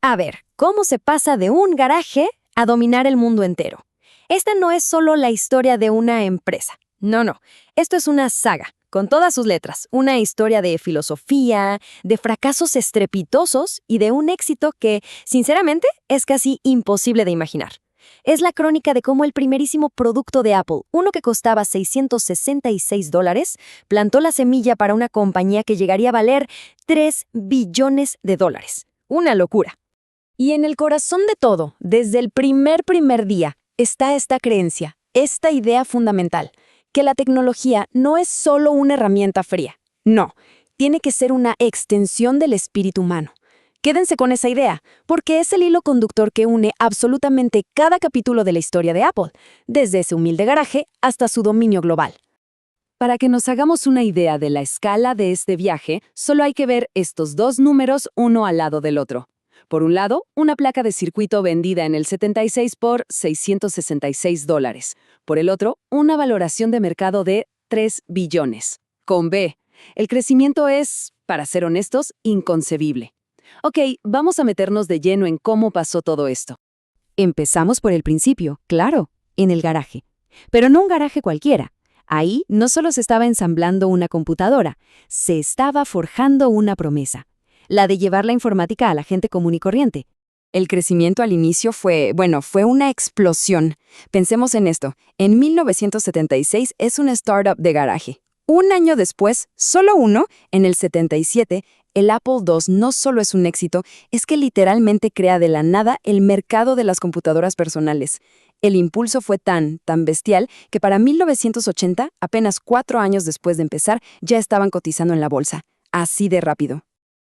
A ver, ¿cómo se pasa de un garaje a dominar el mundo entero? Esta no es solo la historia de una empresa. No. Esto es una saga, con todas sus letras. Una historia de filosofía, de fracasos estrepitosos y de un éxito que, sinceramente, es casi imposible de imaginar. Es la crónica de cómo el primerísimo producto de Apple, uno que costaba $666, plantó la semilla para una compañía que llegaría a valer $3 billones. Una locura. Y en el corazón de todo, desde el primer día, está esta creencia, esta idea fundamental, que la tecnología no es solo una herramienta fría. No, tiene que ser una extensión del espíritu humano. Quédense con esa idea, porque es el hilo conductor que une absolutamente cada capítulo de la historia de Apple, desde ese humilde garaje hasta su dominio global. Para que nos hagamos una idea de la escala de este viaje, solo hay que ver estos dos números uno al lado del otro. Por un lado, una placa de circuito vendida en el 76 por $666. Por el otro, una valoración de mercado de 3 billones. Con B. El crecimiento es, para ser honestos, inconcebible. Ok, vamos a meternos de lleno en cómo pasó todo esto. Empezamos por el principio, claro, en el garaje. Pero no un garaje cualquiera. Ahí no solo se estaba ensamblando una computadora, se estaba forjando una promesa. La de llevar la informática a la gente común y corriente. El crecimiento al inicio fue una explosión. Pensemos en esto. En 1976 es una startup de garaje. Un año después, solo uno, en el 77, el Apple II no solo es un éxito, es que literalmente crea de la nada el mercado de las computadoras personales. El impulso fue tan bestial que para 1980, apenas 4 años después de empezar, ya estaban cotizando en la bolsa. Así de rápido.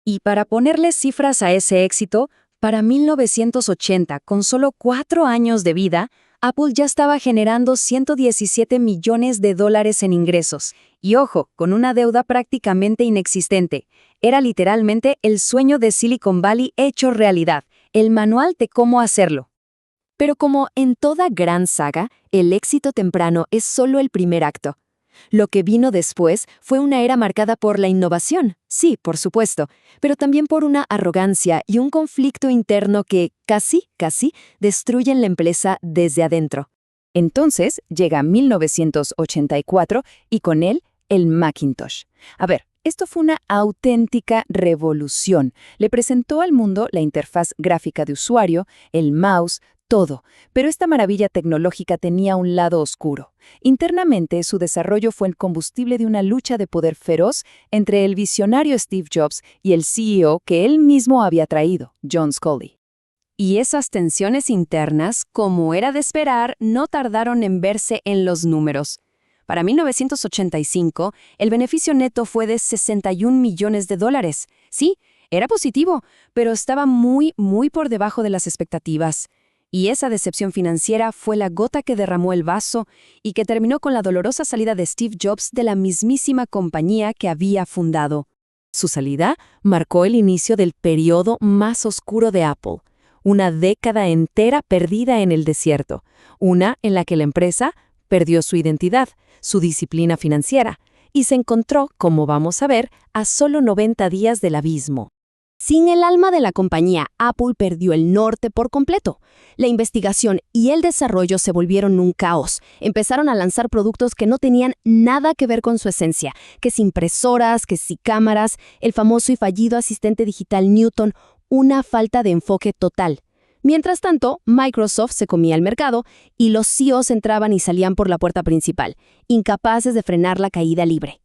Y para ponerle cifras a ese éxito, para 1980, con solo 4 años de vida, Apple ya estaba generando $117 millones en ingresos. Y ojo, con una deuda prácticamente inexistente. Era literalmente el sueño de Silicon Valley hecho realidad, el manual de cómo hacerlo. Pero como en toda gran saga, el éxito temprano es solo el primer acto. Lo que vino después fue una era marcada por la innovación, sí, por supuesto, pero también por una arrogancia y un conflicto interno que casi destruyen la empresa desde adentro. Entonces llega 1984 y con él el Macintosh. A ver, esto fue una auténtica revolución. Le presentó al mundo la interfaz gráfica de usuario, el mouse, todo, pero esta maravilla tecnológica tenía un lado oscuro. Internamente, su desarrollo fue el combustible de una lucha de poder feroz entre el visionario Steve Jobs y el CEO que él mismo había traído, John Sculley. Y esas tensiones internas, como era de esperar, no tardaron en verse en los números. Para 1985, el beneficio neto fue de $61 millones. Sí, era positivo, pero estaba muy por debajo de las expectativas. Y esa decepción financiera fue la gota que derramó el vaso y que terminó con la dolorosa salida de Steve Jobs de la mismísima compañía que había fundado. Su salida marcó el inicio del periodo más oscuro de Apple, una década entera perdida en el desierto, una en la que la empresa perdió su identidad, su disciplina financiera, y se encontró, como vamos a ver, a solo 90 días del abismo. Sin el alma de la compañía, Apple perdió el norte por completo. La investigación y el desarrollo se volvieron un caos. Empezaron a lanzar productos que no tenían nada que ver con su esencia, que si impresoras, que si cámaras, el famoso y fallido asistente digital Newton, una falta de enfoque total. Mientras tanto, Microsoft se comía el mercado y los CEOs entraban y salían por la puerta principal, incapaces de frenar la caída libre.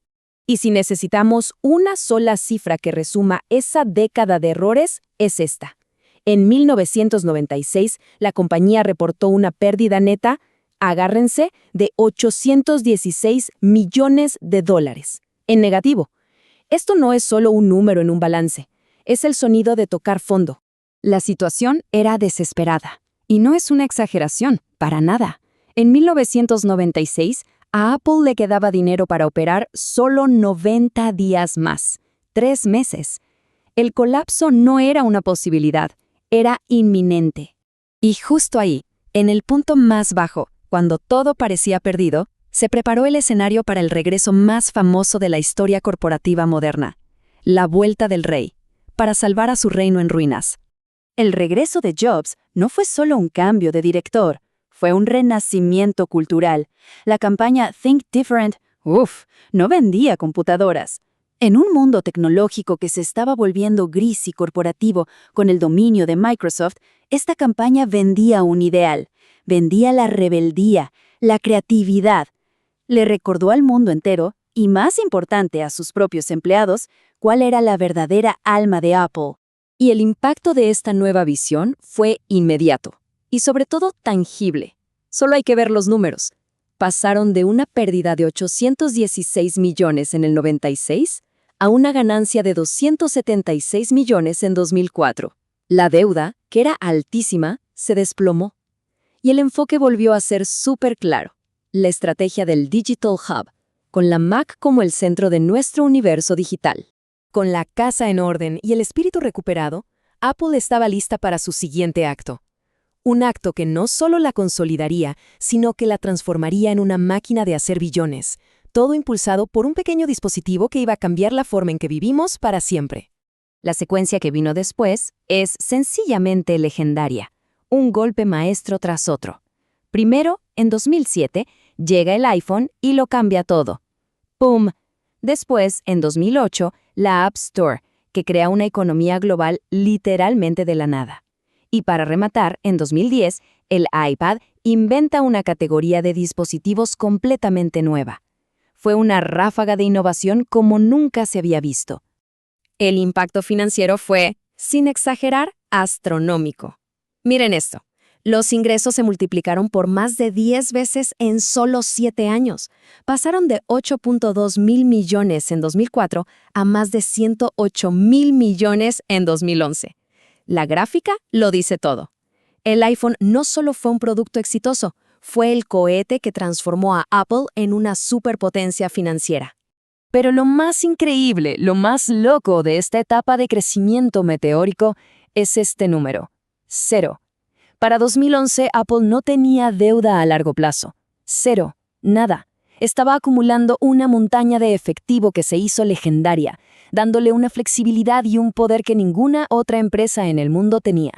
Y si necesitamos una sola cifra que resuma esa década de errores, es esta. En 1996, la compañía reportó una pérdida neta, agárrense, de $816 millones. En negativo. Esto no es solo un número en un balance, es el sonido de tocar fondo. La situación era desesperada. Y no es una exageración, para nada. En 1996, a Apple le quedaba dinero para operar solo 90 días más, 3 meses. El colapso no era una posibilidad, era inminente. Y justo ahí, en el punto más bajo, cuando todo parecía perdido, se preparó el escenario para el regreso más famoso de la historia corporativa moderna, la vuelta del rey, para salvar a su reino en ruinas. El regreso de Jobs no fue solo un cambio de director, fue un renacimiento cultural. La campaña Think Different, no vendía computadoras. En un mundo tecnológico que se estaba volviendo gris y corporativo con el dominio de Microsoft, esta campaña vendía un ideal, vendía la rebeldía, la creatividad. Le recordó al mundo entero, y más importante a sus propios empleados, cuál era la verdadera alma de Apple. Y el impacto de esta nueva visión fue inmediato, y sobre todo tangible. Solo hay que ver los números. Pasaron de una pérdida de 816 millones en el 96 a una ganancia de 276 millones en 2004. La deuda, que era altísima, se desplomó. Y el enfoque volvió a ser súper claro. La estrategia del Digital Hub, con la Mac como el centro de nuestro universo digital. Con la casa en orden y el espíritu recuperado, Apple estaba lista para su siguiente acto. Un acto que no solo la consolidaría, sino que la transformaría en una máquina de hacer billones, todo impulsado por un pequeño dispositivo que iba a cambiar la forma en que vivimos para siempre. La secuencia que vino después es sencillamente legendaria, un golpe maestro tras otro. Primero, en 2007, llega el iPhone y lo cambia todo. ¡Pum! Después, en 2008, la App Store, que crea una economía global literalmente de la nada. Y para rematar, en 2010, el iPad inventa una categoría de dispositivos completamente nueva. Fue una ráfaga de innovación como nunca se había visto. El impacto financiero fue, sin exagerar, astronómico. Miren esto. Los ingresos se multiplicaron por más de 10 veces en solo 7 años. Pasaron de 8.2 mil millones en 2004 a más de 108 mil millones en 2011. La gráfica lo dice todo. El iPhone no solo fue un producto exitoso, fue el cohete que transformó a Apple en una superpotencia financiera. Pero lo más increíble, lo más loco de esta etapa de crecimiento meteórico es este número: 0. Para 2011, Apple no tenía deuda a largo plazo. 0. Nada. Estaba acumulando una montaña de efectivo que se hizo legendaria, dándole una flexibilidad y un poder que ninguna otra empresa en el mundo tenía.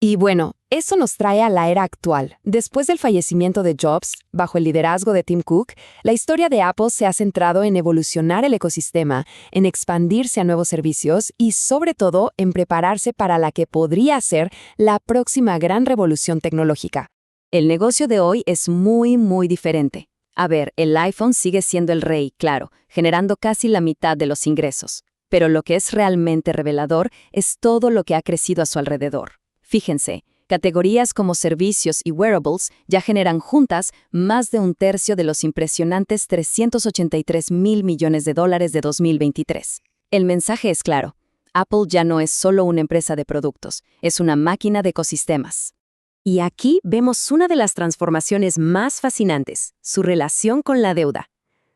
Y bueno, eso nos trae a la era actual. Después del fallecimiento de Jobs, bajo el liderazgo de Tim Cook, la historia de Apple se ha centrado en evolucionar el ecosistema, en expandirse a nuevos servicios y, sobre todo, en prepararse para la que podría ser la próxima gran revolución tecnológica. El negocio de hoy es muy, muy diferente. A ver, el iPhone sigue siendo el rey, claro, generando casi la mitad de los ingresos. Pero lo que es realmente revelador es todo lo que ha crecido a su alrededor. Fíjense, categorías como servicios y wearables ya generan juntas más de un tercio de los impresionantes 383 mil millones de dólares de 2023. El mensaje es claro. Apple ya no es solo una empresa de productos, es una máquina de ecosistemas. Y aquí vemos una de las transformaciones más fascinantes, su relación con la deuda.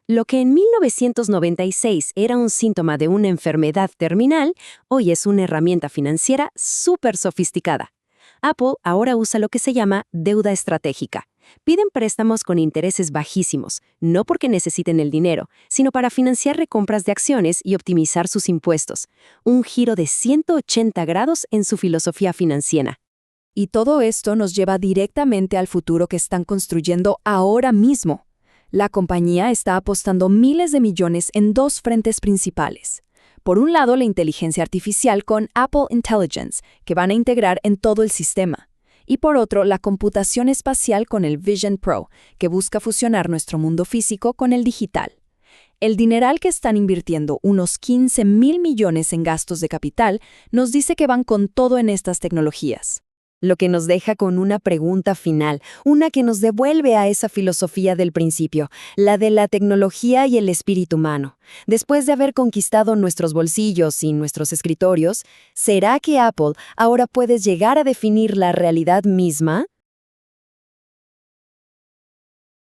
Lo que en 1996 era un síntoma de una enfermedad terminal, hoy es una herramienta financiera súper sofisticada. Apple ahora usa lo que se llama deuda estratégica. Piden préstamos con intereses bajísimos, no porque necesiten el dinero, sino para financiar recompras de acciones y optimizar sus impuestos. Un giro de 180 grados en su filosofía financiera. Y todo esto nos lleva directamente al futuro que están construyendo ahora mismo. La compañía está apostando miles de millones en dos frentes principales. Por un lado, la inteligencia artificial con Apple Intelligence, que van a integrar en todo el sistema. Y por otro, la computación espacial con el Vision Pro, que busca fusionar nuestro mundo físico con el digital. El dineral que están invirtiendo, unos 15 mil millones en gastos de capital, nos dice que van con todo en estas tecnologías. Lo que nos deja con una pregunta final, una que nos devuelve a esa filosofía del principio, la de la tecnología y el espíritu humano. Después de haber conquistado nuestros bolsillos y nuestros escritorios, ¿será que Apple ahora puede llegar a definir la realidad misma?